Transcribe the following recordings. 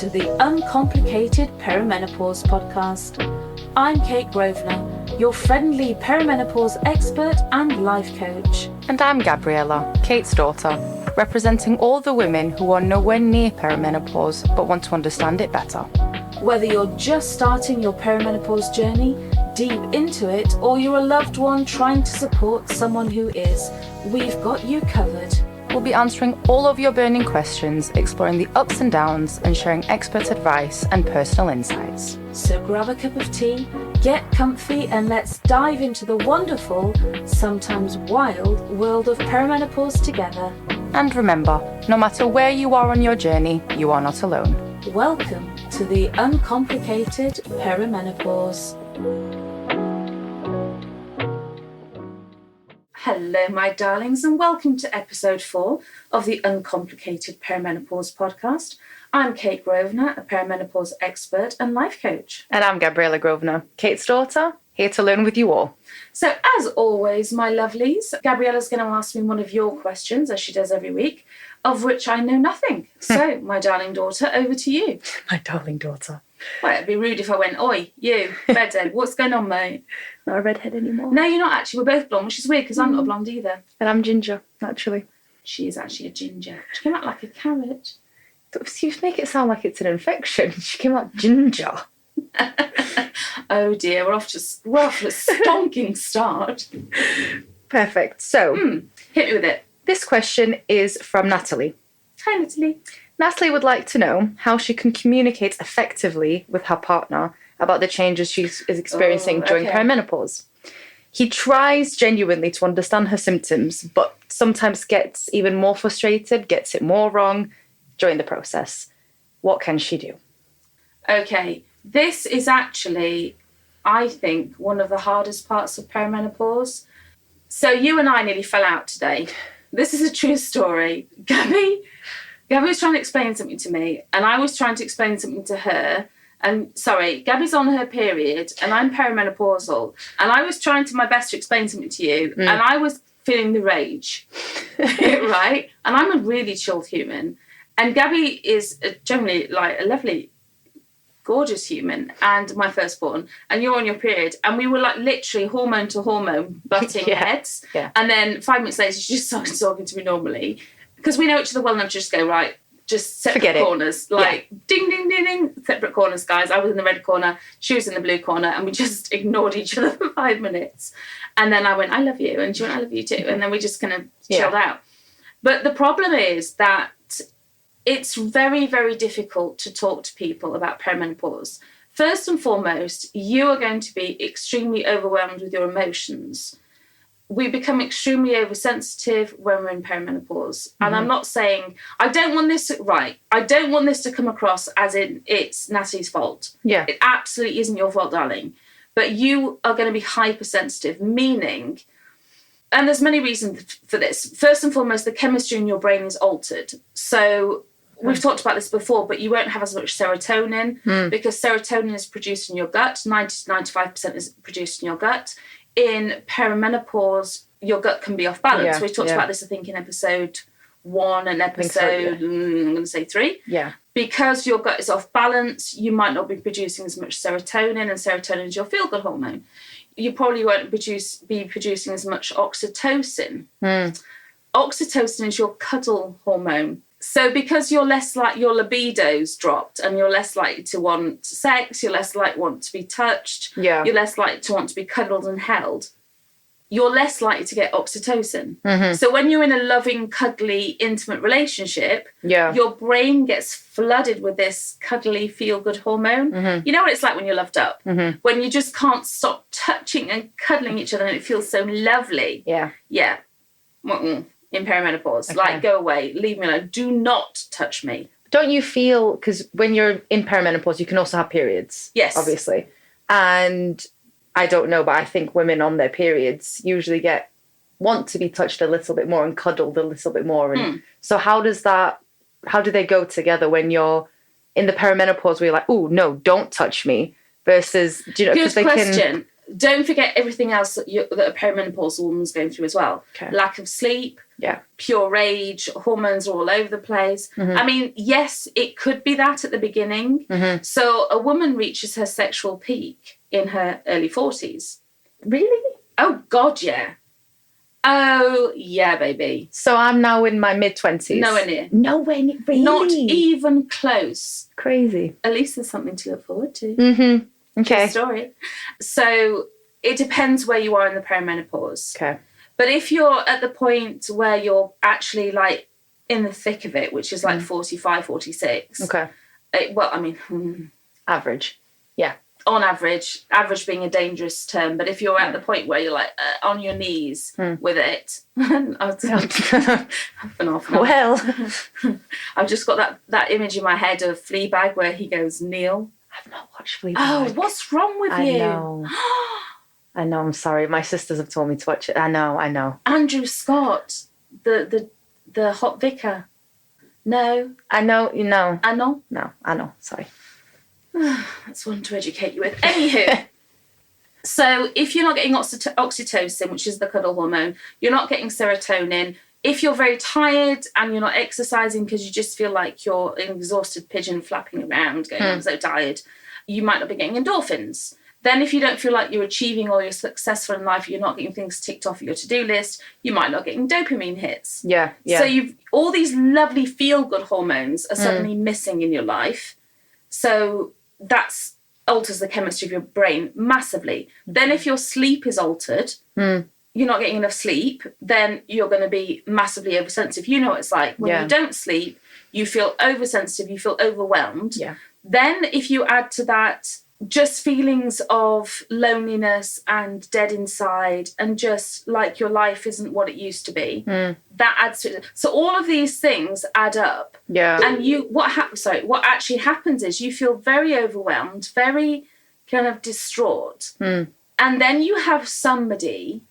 to the Uncomplicated Perimenopause podcast. I'm Kate Grosvenor, your friendly perimenopause expert and life coach. And I'm Gabriella, Kate's daughter, representing all the women who are nowhere near perimenopause but want to understand it better. Whether you're just starting your perimenopause journey, deep into it, or you're a loved one trying to support someone who is, we've got you covered. We'll be answering all of your burning questions, exploring the ups and downs, and sharing expert advice and personal insights. So grab a cup of tea, get comfy, and let's dive into the wonderful, sometimes wild, world of perimenopause together. And remember, no matter where you are on your journey, you are not alone. Welcome to the Uncomplicated Perimenopause. Hello, my darlings, and welcome to episode 4 of the Uncomplicated Perimenopause podcast. I'm Kate Grosvenor, a perimenopause expert and life coach. And I'm Gabriella Grosvenor, Kate's daughter, here to learn with you all. So, as always, my lovelies, Gabriella's going to ask me one of your questions, as she does every week, of which I know nothing. So, my darling daughter, over to you. My darling daughter. Well, it'd be rude if I went, oi, you, redhead, what's going on, mate? Not a redhead anymore. No, you're not actually. We're both blonde, which is weird because I'm not a blonde either. And I'm ginger, actually. She is actually a ginger. She came out like a carrot. You make it sound like it's an infection. She came out ginger. Oh dear, we're off to a stonking start. Perfect. So, hit me with it. This question is from Natalie. Hi, Natalie. Natalie would like to know how she can communicate effectively with her partner about the changes she is experiencing during perimenopause. He tries genuinely to understand her symptoms, but sometimes gets even more frustrated, gets it more wrong during the process. What can she do? Okay, this is actually, I think, one of the hardest parts of perimenopause. So you and I nearly fell out today. This is a true story. Gabby was trying to explain something to me, and I was trying to explain something to her. And sorry, Gabby's on her period, and I'm perimenopausal, and I was trying to my best to explain something to you, and I was feeling the rage, right? And I'm a really chilled human, and Gabby is generally like a lovely, gorgeous human, and my firstborn, and you're on your period, and we were like literally hormone to hormone butting heads, and then 5 minutes later she just started talking to me normally. Because we know each other well enough to just go, right, just separate corners. Ding, ding, ding, ding, separate corners, guys. I was in the red corner, she was in the blue corner, and we just ignored each other for 5 minutes. And then I went, I love you, and she went, I love you too. And then we just kind of chilled out. But the problem is that it's very, very difficult to talk to people about perimenopause. First and foremost, you are going to be extremely overwhelmed with your emotions. We become extremely oversensitive when we're in perimenopause. And I'm not saying, I don't want this to come across as in it's Natalie's fault. Yeah. It absolutely isn't your fault, darling. But you are going to be hypersensitive, meaning, and there's many reasons for this. First and foremost, the chemistry in your brain is altered. So we've talked about this before, but you won't have as much serotonin because serotonin is produced in your gut. 90 to 95% is produced in your gut. In perimenopause, your gut can be off balance. We talked about this, I think, in episode 1 and episode, I'm going to say 3. Yeah. Because your gut is off balance, you might not be producing as much serotonin, and serotonin is your feel-good hormone. You probably won't be producing as much oxytocin. Oxytocin is your cuddle hormone. So because you're less like your libido's dropped and you're less likely to want sex, you're less likely to want to be touched, you're less likely to want to be cuddled and held, you're less likely to get oxytocin. So when you're in a loving, cuddly, intimate relationship, your brain gets flooded with this cuddly, feel-good hormone. You know what it's like when you're loved up? When you just can't stop touching and cuddling each other and it feels so lovely. Yeah. In perimenopause. Like, go away, leave me alone, do not touch me. Don't you feel, because when you're in perimenopause, you can also have periods. Yes. Obviously. And I don't know, but I think women on their periods usually want to be touched a little bit more and cuddled a little bit more. And so how do they go together when you're in the perimenopause where you're like, oh, no, don't touch me, versus, do you know, good question. don't forget everything else that a perimenopausal woman's going through as well. Okay. Lack of sleep, Yeah. pure rage, hormones are all over the place. I mean, yes, it could be that at the beginning. So a woman reaches her sexual peak in her early 40s. Really? Oh, God, yeah. Oh, yeah, baby. So I'm now in my mid-20s. Nowhere near. Nowhere near. Really? Not even close. Crazy. At least there's something to look forward to. Okay. True story. So it depends where you are in the perimenopause. Okay. But if you're at the point where you're actually like in the thick of it, which is like 45, 46. Okay. Average. Yeah. On average being a dangerous term, but if you're at the point where you're like on your knees with it, Well, I've just got that image in my head of Fleabag where he goes, Neil. I've not watched Fleabag. Oh, what's wrong with you? know. I know, I'm sorry. My sisters have told me to watch it. I know. Andrew Scott, the hot vicar. No. I know, you know. I know. No, I know. Sorry. That's one to educate you with. Anywho, so if you're not getting oxytocin, which is the cuddle hormone, you're not getting serotonin. If you're very tired and you're not exercising because you just feel like you're an exhausted pigeon flapping around, going, I'm so tired, you might not be getting endorphins. Then if you don't feel like you're achieving or you're successful in life, you're not getting things ticked off your to-do list, you might not getting dopamine hits. Yeah. So all these lovely feel-good hormones are suddenly missing in your life. So that's alters the chemistry of your brain massively. Then if your sleep is altered, you're not getting enough sleep, then you're going to be massively oversensitive. You know what it's like. When you don't sleep, you feel oversensitive, you feel overwhelmed. Yeah. Then if you add to that just feelings of loneliness and dead inside and just like your life isn't what it used to be, that adds to it. So all of these things add up. Yeah. And what actually happens is you feel very overwhelmed, very kind of distraught. And then you have somebody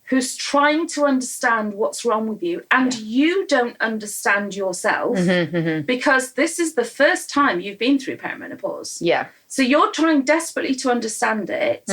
who's trying to understand what's wrong with you, and you don't understand yourself because this is the first time you've been through perimenopause. Yeah. So you're trying desperately to understand it,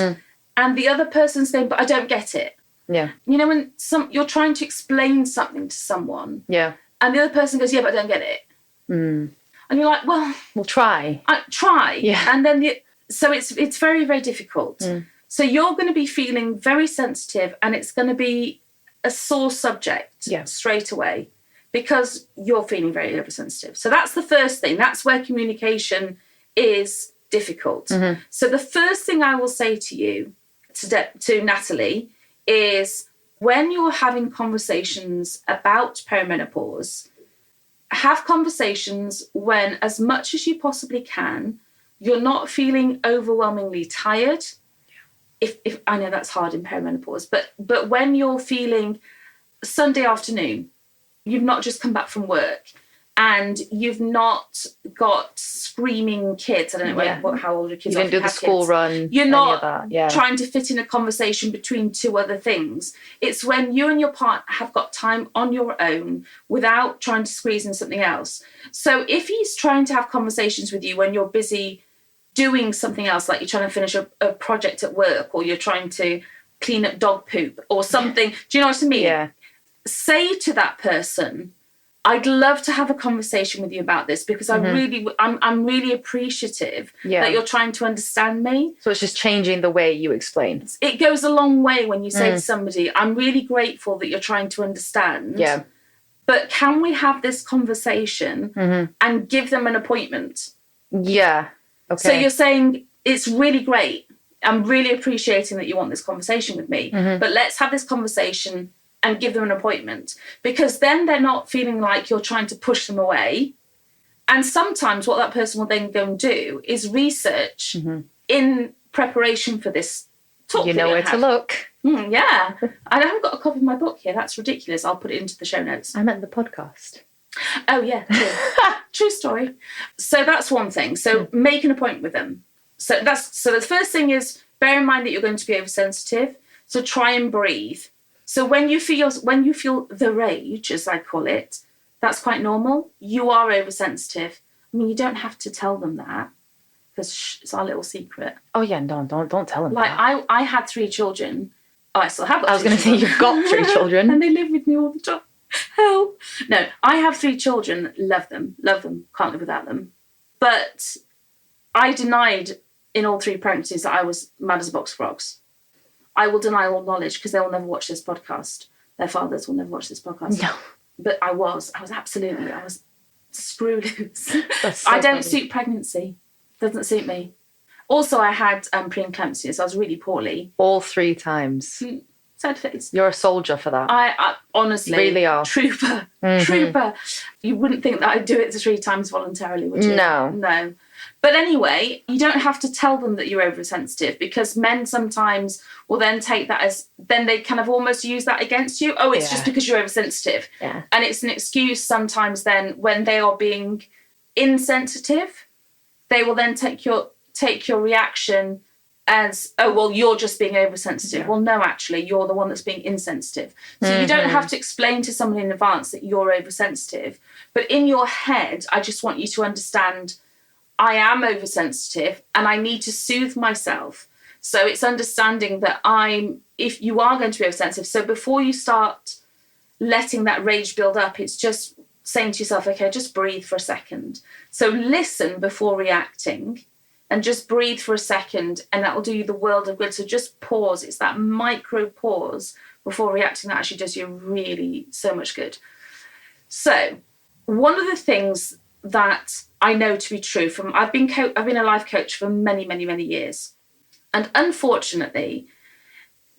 and the other person's saying, but I don't get it. Yeah. You know, when you're trying to explain something to someone, and the other person goes, yeah, but I don't get it. And you're like, well, we'll try. Try. Yeah. And then so it's very, very difficult. So you're going to be feeling very sensitive, and it's going to be a sore subject straight away because you're feeling very oversensitive. So that's the first thing. That's where communication is difficult. So the first thing I will say to you, to Natalie, is when you're having conversations about perimenopause, have conversations when, as much as you possibly can, you're not feeling overwhelmingly tired. If I know that's hard in perimenopause, but when you're feeling Sunday afternoon, you've not just come back from work and you've not got screaming kids. I don't know how old your kids are. You didn't do the school run. You're not trying to fit in a conversation between two other things. It's when you and your partner have got time on your own without trying to squeeze in something else. So if he's trying to have conversations with you when you're busy doing something else, like you're trying to finish a project at work, or you're trying to clean up dog poop or something, do you know what I mean? Yeah. Say to that person, I'd love to have a conversation with you about this because I'm really appreciative that you're trying to understand me. So it's just changing the way you explain. It goes a long way when you say to somebody, I'm really grateful that you're trying to understand. Yeah. But can we have this conversation and give them an appointment? Yeah. Okay. So you're saying, it's really great. I'm really appreciating that you want this conversation with me, but let's have this conversation and give them an appointment, because then they're not feeling like you're trying to push them away. And sometimes what that person will then go and do is research in preparation for this talk. You know where to look. Yeah. I haven't got a copy of my book here. That's ridiculous. I'll put it into the show notes. I meant the podcast. Oh, yeah. True. True story. So that's one thing. So make an appointment with them. So the first thing is bear in mind that you're going to be oversensitive. So try and breathe. So when you feel the rage, as I call it, that's quite normal. You are oversensitive. I mean, you don't have to tell them that, because it's our little secret. Oh yeah, don't tell him. Like that. I had 3 children. Oh, I still have. I was going to say you've got 3 children, and they live with me all the time. Help! No, I have 3 children. Love them. Can't live without them. But I denied in all 3 pregnancies that I was mad as a box of frogs. I will deny all knowledge because they will never watch this podcast. Their fathers will never watch this podcast. No. But I was screw loose. So I don't funny. suit pregnancy. Doesn't suit me. Also, I had pre-eclampsia, so I was really poorly. All 3 times. Sad face. You're a soldier for that. I honestly... Really are. Trooper. Trooper. You wouldn't think that I'd do it 3 times voluntarily, would you? No. No. But anyway, you don't have to tell them that you're oversensitive because men sometimes will then take that as... Then they kind of almost use that against you. Oh, it's just because you're oversensitive. Yeah. And it's an excuse sometimes then when they are being insensitive, they will then take your reaction as, oh, well, you're just being oversensitive. Yeah. Well, no, actually, you're the one that's being insensitive. So you don't have to explain to someone in advance that you're oversensitive. But in your head, I just want you to understand I am oversensitive and I need to soothe myself. So it's understanding that if you are going to be oversensitive, so before you start letting that rage build up, it's just saying to yourself, okay, just breathe for a second. So listen before reacting. And just breathe for a second, and that will do you the world of good. So just pause. It's that micro pause before reacting that actually does you really so much good. So one of the things that I know to be true I've been a life coach for many, many, many years. And unfortunately,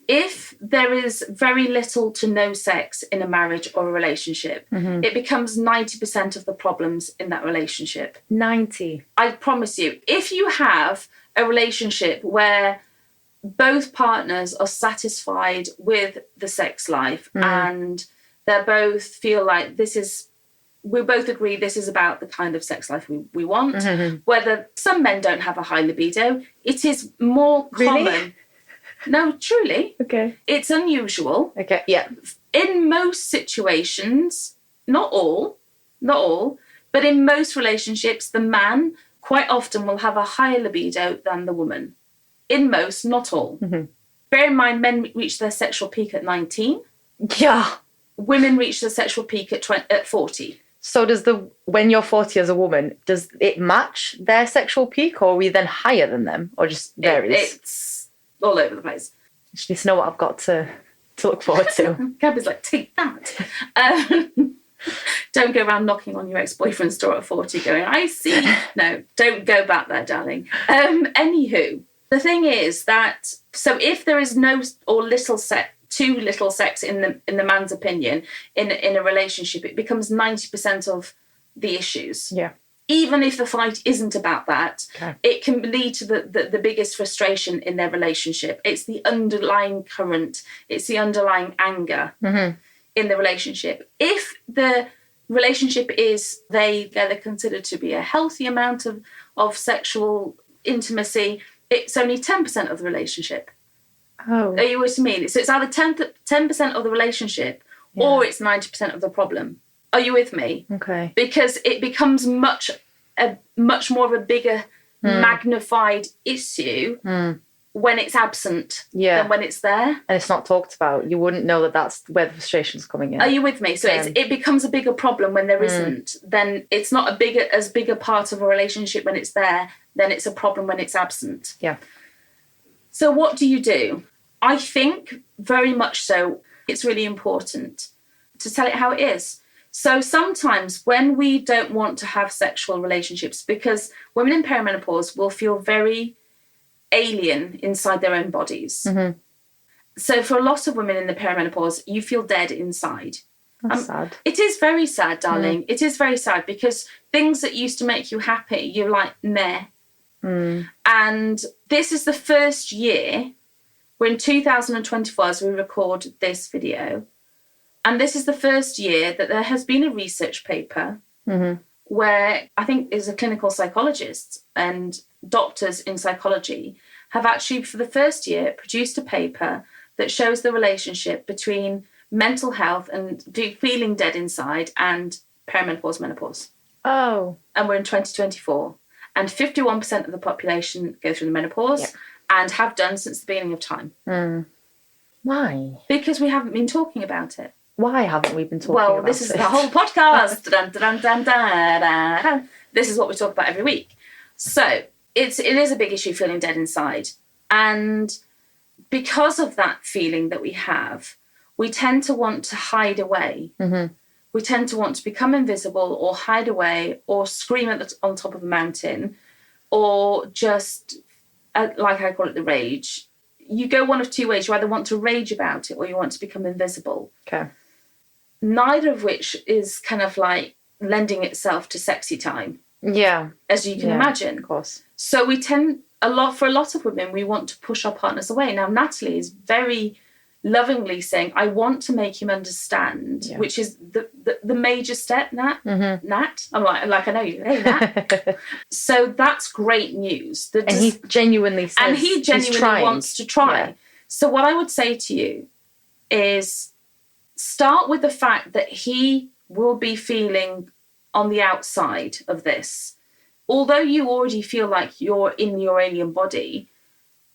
if there is very little to no sex in a marriage or a relationship, it becomes 90% of the problems in that relationship. 90. I promise you, if you have a relationship where both partners are satisfied with the sex life and they both feel like we both agree this is about the kind of sex life we want, whether some men don't have a high libido, it is more common. Really? No, truly. Okay. It's unusual. Okay, yeah. In most situations, not all, but in most relationships, the man quite often will have a higher libido than the woman. In most, not all. Bear in mind, men reach their sexual peak at 19. Yeah. Women reach their sexual peak at 40. So when you're 40 as a woman, does it match their sexual peak, or are we then higher than them, or just varies? It's all over the place. I just need to know what I've got to look forward to. Gabby's like, take that. Don't go around knocking on your ex-boyfriend's door at 40 going, I see. No, don't go back there, darling. Anywho, the thing is that, so if there is no or little sex, too little sex in the man's opinion in a relationship, it becomes 90% of the issues. Yeah. Even if the fight isn't about that, okay, it can lead to the biggest frustration in their relationship. It's the underlying current. It's the underlying anger in the relationship. If the relationship is they're considered to be a healthy amount of sexual intimacy, it's only 10% of the relationship. Oh. Are you what I mean? So it's either 10% of the relationship or it's 90% of the problem. Are you with me? Okay. Because it becomes much more of a bigger magnified issue when it's absent than when it's there. And it's not talked about. You wouldn't know that that's where the frustration's coming in. Are you with me? So it becomes a bigger problem when there isn't. Then it's not as big a part of a relationship when it's there. Then it's a problem when it's absent. Yeah. So what do you do? I think very much so it's really important to tell it how it is. So sometimes when we don't want to have sexual relationships, because women in perimenopause will feel very alien inside their own bodies. So for a lot of women in the perimenopause, you feel dead inside. That's sad. It is very sad, darling. It is very sad because things that used to make you happy, you're like, meh. And this is the first year, we're in 2024 as we record this video, and this is the first year that there has been a research paper where I think is a clinical psychologist and doctors in psychology have actually for the first year produced a paper that shows the relationship between mental health and feeling dead inside and perimenopause, menopause. Oh. And we're in 2024. And 51% of the population go through the menopause and have done since the beginning of time. Why? Because we haven't been talking about it. Why haven't we been talking about it? Well, this is the whole podcast. Dun, dun, dun, dun, dun, dun. This is what we talk about every week. So it is a big issue, feeling dead inside. And because of that feeling that we have, we tend to want to hide away. We tend to want to become invisible or hide away or scream on top of a mountain or just, like I call it, the rage. You go one of two ways. You either want to rage about it or you want to become invisible. Okay. Neither of which is kind of like lending itself to sexy time. Yeah. As you can imagine. Of course. So we tend, for a lot of women, we want to push our partners away. Now, Natalie is very lovingly saying, I want to make him understand, which is the major step, Nat. Nat? I'm like, I know you. Hey, Nat. So that's great news. And he genuinely says and he genuinely wants to try. Yeah. So what I would say to you is start with the fact that he will be feeling on the outside of this. Although you already feel like you're in your alien body,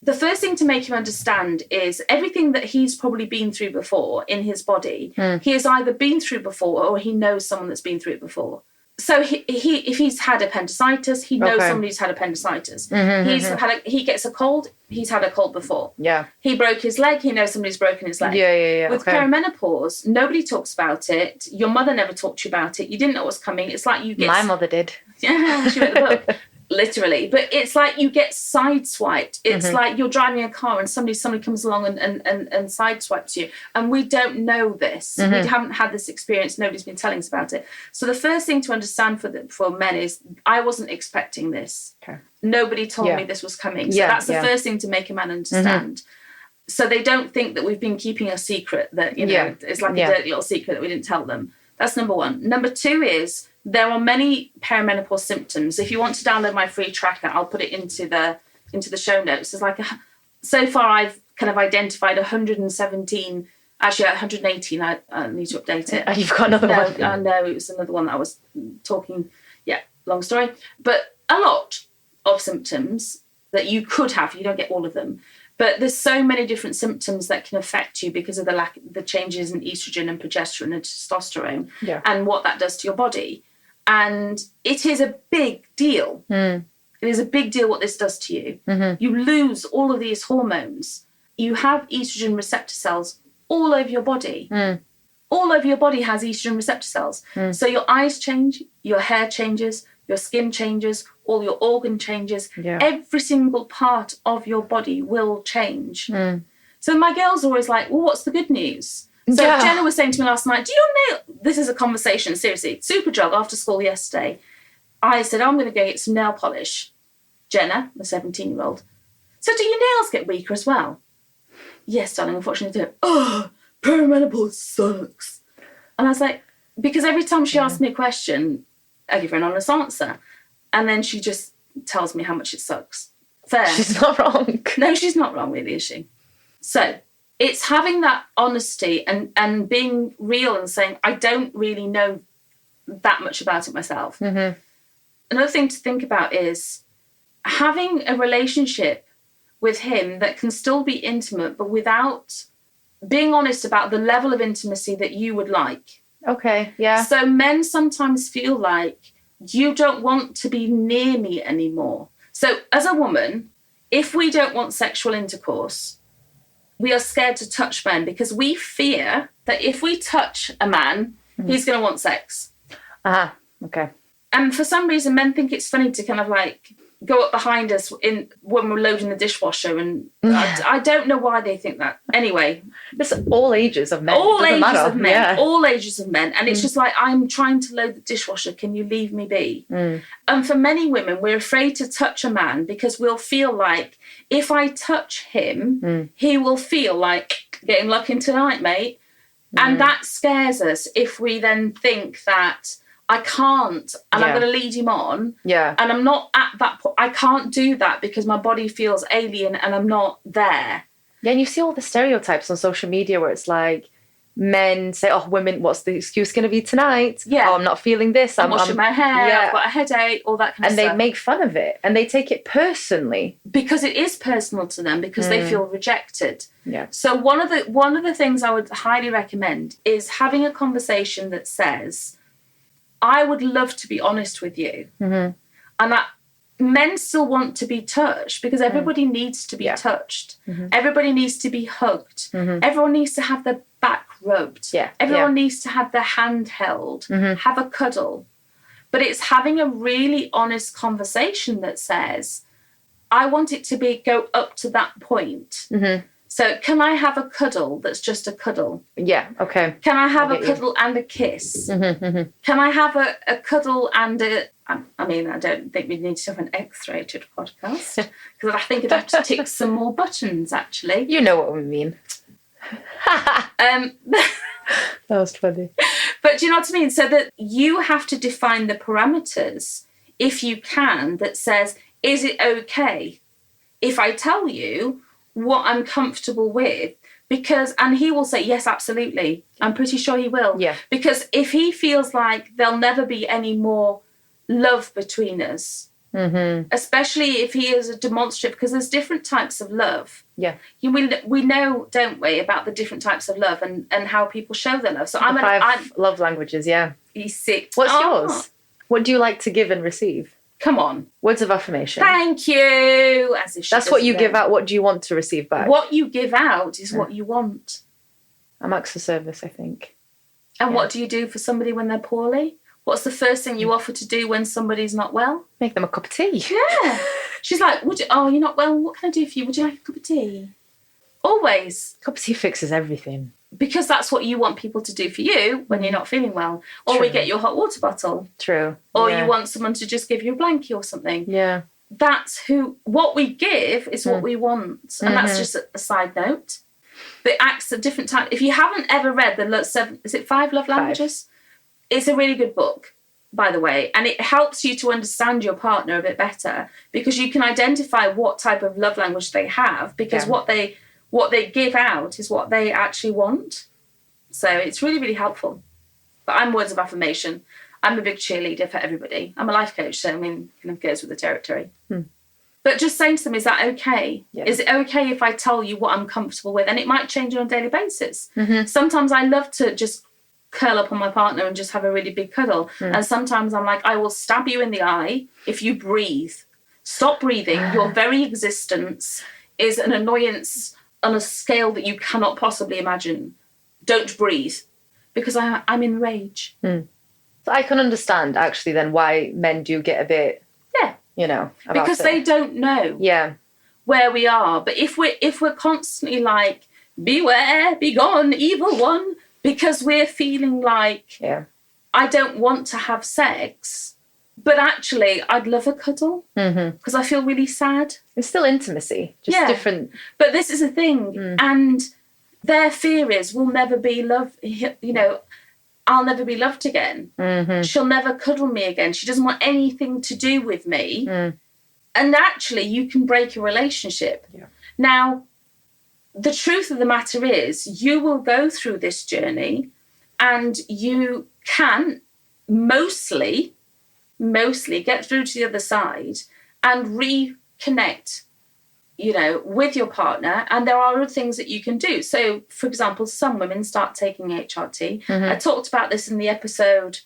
the first thing to make him understand is everything that he's probably been through before in his body, he has either been through before or he knows someone that's been through it before. So he if he's had appendicitis, he knows somebody who's had appendicitis. He gets a cold, he's had a cold before. Yeah. He broke his leg, he knows somebody's broken his leg. Yeah. With perimenopause, nobody talks about it. Your mother never talked to you about it. You didn't know what was coming. It's like you get... My mother did. Yeah, she wrote the book. Literally. But it's like you get sideswiped. It's like you're driving a car and somebody comes along and sideswipes you. And we don't know this. We haven't had this experience. Nobody's been telling us about it. So the first thing to understand for men is I wasn't expecting this. Okay. Nobody told me this was coming. So that's the first thing to make a man understand. So they don't think that we've been keeping a secret that, it's like a dirty little secret that we didn't tell them. That's number one. Number two is there are many perimenopause symptoms. If you want to download my free tracker, I'll put it into the show notes. There's so far I've kind of identified 117, actually 118. I need to update it. You've got another one. I know, it was another one that I was talking. Yeah, long story. But a lot of symptoms that you could have. You don't get all of them. But there's so many different symptoms that can affect you because of the changes in estrogen and progesterone and testosterone and what that does to your body. And it is a big deal. It is a big deal what this does to you. You lose all of these hormones. You have estrogen receptor cells all over your body. All over your body has estrogen receptor cells. So your eyes change, your hair changes, your skin changes, all your organ changes. Every single part of your body will change. So my girls are always like, well, what's the good news? So Jenna was saying to me last night, do your nail... This is a conversation, seriously. Superdrug after school yesterday. I said, I'm going to go get some nail polish. Jenna, the 17-year-old, so do your nails get weaker as well? Yes, darling, unfortunately they do. Oh, perimenopause sucks. And I was like, because every time she asks me a question, I give her an honest answer. And then she just tells me how much it sucks. Fair. She's not wrong. No, she's not wrong, really, is she? So it's having that honesty and being real and saying, I don't really know that much about it myself. Another thing to think about is having a relationship with him that can still be intimate, but without being honest about the level of intimacy that you would like. Okay, yeah. So men sometimes feel like you don't want to be near me anymore. So as a woman, if we don't want sexual intercourse, we are scared to touch men because we fear that if we touch a man, he's going to want sex. Okay. And for some reason, men think it's funny to kind of like go up behind us when we're loading the dishwasher. And I don't know why they think that. Anyway. It's all ages of men. All ages of men. Yeah. All ages of men. And it's just like, I'm trying to load the dishwasher. Can you leave me be? And for many women, we're afraid to touch a man because we'll feel like if I touch him, he will feel like getting lucky tonight, mate. And that scares us if we then think that I can't, and I'm going to lead him on. And I'm not at that point. I can't do that because my body feels alien and I'm not there. Yeah, and you see all the stereotypes on social media where it's like, men say, oh, women, what's the excuse going to be tonight? Yeah. Oh, I'm not feeling this. I'm washing my hair. Yeah. I've got a headache, all that kind of stuff. And they make fun of it and they take it personally. Because it is personal to them, because they feel rejected. Yeah. So one of the things I would highly recommend is having a conversation that says, I would love to be honest with you. And that men still want to be touched, because everybody needs to be touched. Everybody needs to be hugged. Everyone needs to have their back rubbed. Everyone needs to have their hand held, have a cuddle. But it's having a really honest conversation that says, I want it to go up to that point. So can I have a cuddle that's just a cuddle? Yeah, okay. Can I have a cuddle and a kiss? Can I have a cuddle and I mean, I don't think we need to have an X-rated podcast, because I think I'd have to tick some more buttons, actually. You know what we mean. That was funny. But do you know what I mean? So that you have to define the parameters, if you can, that says, is it okay if I tell you what I'm comfortable with? Because, and he will say, yes, absolutely. I'm pretty sure he will. Yeah. Because if he feels like there'll never be any more love between us, especially if he is a demonstrative, because there's different types of love. Yeah. We know, don't we, about the different types of love and how people show their love. So I'm five love languages, yeah. You see. What's yours? What do you like to give and receive? Come on. Words of affirmation. Thank you. As if that's what you give out. What do you want to receive back? What you give out is what you want. I'm acts of service, I think. And what do you do for somebody when they're poorly? What's the first thing you offer to do when somebody's not well? Make them a cup of tea. Yeah. She's like, you're not well? What can I do for you? Would you like a cup of tea? Always. A cup of tea fixes everything. Because that's what you want people to do for you when you're not feeling well. Or we get you a hot water bottle. True. Or you want someone to just give you a blankie or something. Yeah. That's what we give is what we want. And that's just a side note. The acts of different types. If you haven't ever read the 5 love languages? It's a really good book, by the way. And it helps you to understand your partner a bit better, because you can identify what type of love language they have, because what they give out is what they actually want. So it's really, really helpful. But I'm words of affirmation. I'm a big cheerleader for everybody. I'm a life coach, so I mean, kind of goes with the territory. But just saying to them, is that okay? Yeah. Is it okay if I tell you what I'm comfortable with? And it might change on a daily basis. Sometimes I love to just curl up on my partner and just have a really big cuddle. And sometimes I'm like, I will stab you in the eye if you breathe. Stop breathing. Your very existence is an annoyance on a scale that you cannot possibly imagine. Don't breathe, because I'm in rage. So I can understand actually then why men do get a bit, because they don't know where we are. But if we're constantly like, beware, be gone, evil one, because we're feeling like I don't want to have sex, but actually I'd love a cuddle because I feel really sad. It's still intimacy, just different. But this is a thing, and their fear is we'll never be loved. I'll never be loved again. She'll never cuddle me again. She doesn't want anything to do with me. And actually, you can break a relationship. Yeah. Now, the truth of the matter is, you will go through this journey, and you can mostly get through to the other side and reconnect, with your partner. And there are other things that you can do. So, for example, some women start taking HRT. I talked about this in the episode.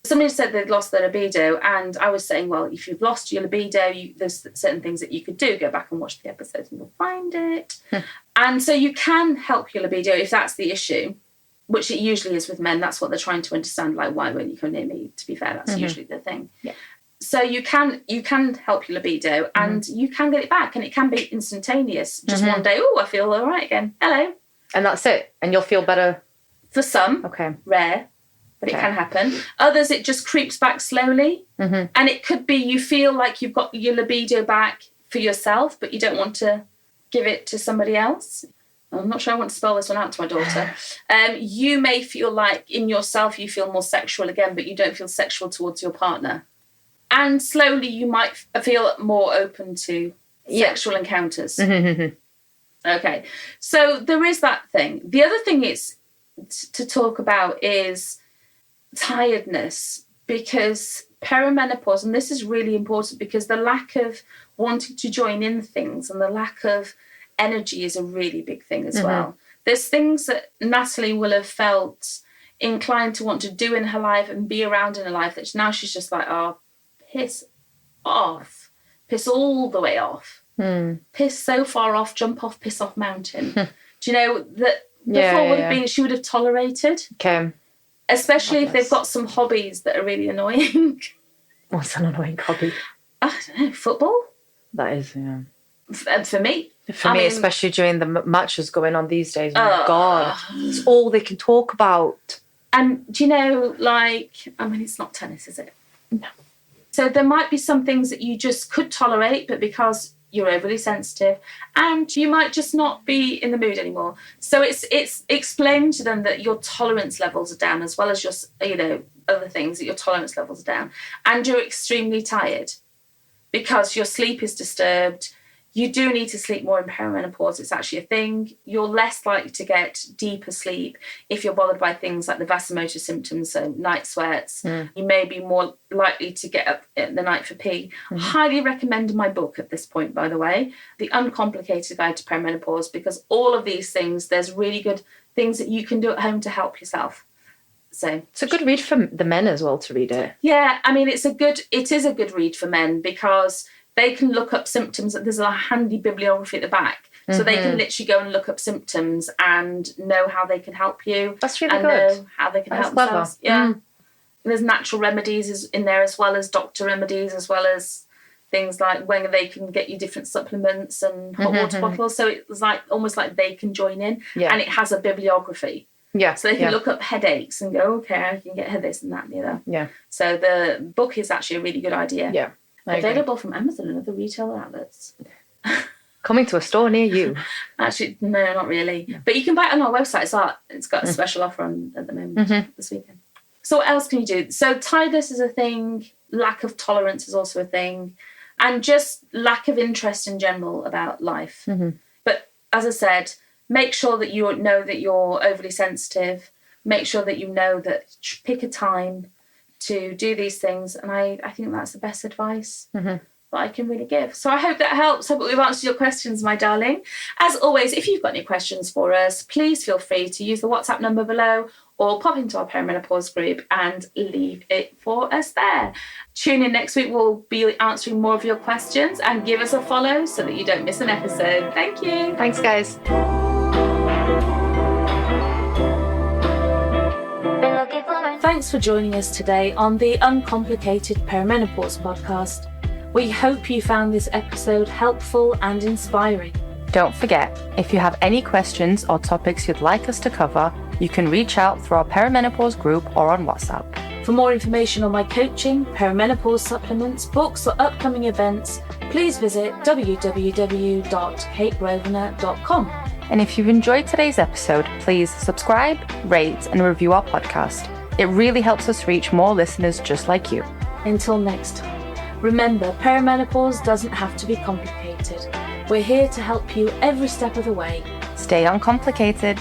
Somebody said they'd lost their libido, and I was saying, well, if you've lost your libido, there's certain things that you could do. Go back and watch the episode and you'll find it. And so you can help your libido if that's the issue, which it usually is with men. That's what they're trying to understand, like, why won't you come near me? To be fair, that's usually the thing. Yeah. So you can help your libido, and you can get it back, and it can be instantaneous. Just one day, I feel all right again. Hello. And that's it. And you'll feel better. For some. Okay. Rare. But it can happen. Others, it just creeps back slowly. And it could be you feel like you've got your libido back for yourself, but you don't want to give it to somebody else. I'm not sure I want to spell this one out to my daughter. You may feel like in yourself you feel more sexual again, but you don't feel sexual towards your partner. And slowly you might feel more open to sexual encounters. Okay. So there is that thing. The other thing is, to talk about is tiredness, because perimenopause, and this is really important because the lack of wanting to join in things and the lack of energy is a really big thing as well. There's things that Natalie will have felt inclined to want to do in her life and be around in her life that now she's just like, oh, piss off. Piss all the way off. Piss so far off, jump off, piss off mountain. Do you know that before would have been she would have tolerated? Okay. Especially if they've got some hobbies that are really annoying. What's an annoying hobby? I don't know, football? That is, yeah. For me. For me, especially during the matches going on these days. Oh my God. It's all they can talk about. And do you know, like, I mean, it's not tennis, is it? No. So there might be some things that you just could tolerate, but because you're overly sensitive, and you might just not be in the mood anymore. So it's explained to them that your tolerance levels are down, as well as your, you know, other things, that your tolerance levels are down, and you're extremely tired because your sleep is disturbed. You do need to sleep more in perimenopause. It's actually a thing. You're less likely to get deeper sleep if you're bothered by things like the vasomotor symptoms, so night sweats. You may be more likely to get up at the night for pee. Highly recommend my book at this point, by the way, The Uncomplicated Guide to Perimenopause, because all of these things, there's really good things that you can do at home to help yourself. So it's a good read for the men as well to read it. Yeah, I mean, it is a good read for men because they can look up symptoms. There's a handy bibliography at the back. So they can literally go and look up symptoms and know how they can help you. That's really and good. Know how they can help clever. themselves. Yeah. There's natural remedies in there, as well as doctor remedies, as well as things like when they can get you different supplements and hot water bottles. So it's like almost like they can join in. Yeah. And it has a bibliography. Yeah. So they can look up headaches and go, okay, I can get her this and that and the other. Yeah. So the book is actually a really good idea. Yeah. Available from Amazon and other retail outlets. Coming to a store near you. Actually, no, not really. No. But you can buy it on our website. It's got a special offer on at the moment this weekend. So what else can you do? So tiredness is a thing. Lack of tolerance is also a thing. And just lack of interest in general about life. But as I said, make sure that you know that you're overly sensitive. Make sure that you know that pick a time to do these things, and I think that's the best advice that I can really give. So I hope that helps. I hope we've answered your questions, my darling. As always, if you've got any questions for us, please feel free to use the WhatsApp number below or pop into our perimenopause group and leave it for us there. Tune in next week. We'll be answering more of your questions, and give us a follow so that you don't miss an episode. Thank you. Thanks, guys. Thanks for joining us today on the Uncomplicated Perimenopause podcast. We hope you found this episode helpful and inspiring. Don't forget, if you have any questions or topics you'd like us to cover, you can reach out through our perimenopause group or on WhatsApp. For more information on my coaching, perimenopause supplements, books or upcoming events, please visit www.kategrosvenor.com. And if you've enjoyed today's episode, please subscribe, rate, and review our podcast. It really helps us reach more listeners just like you. Until next time, remember, perimenopause doesn't have to be complicated. We're here to help you every step of the way. Stay uncomplicated.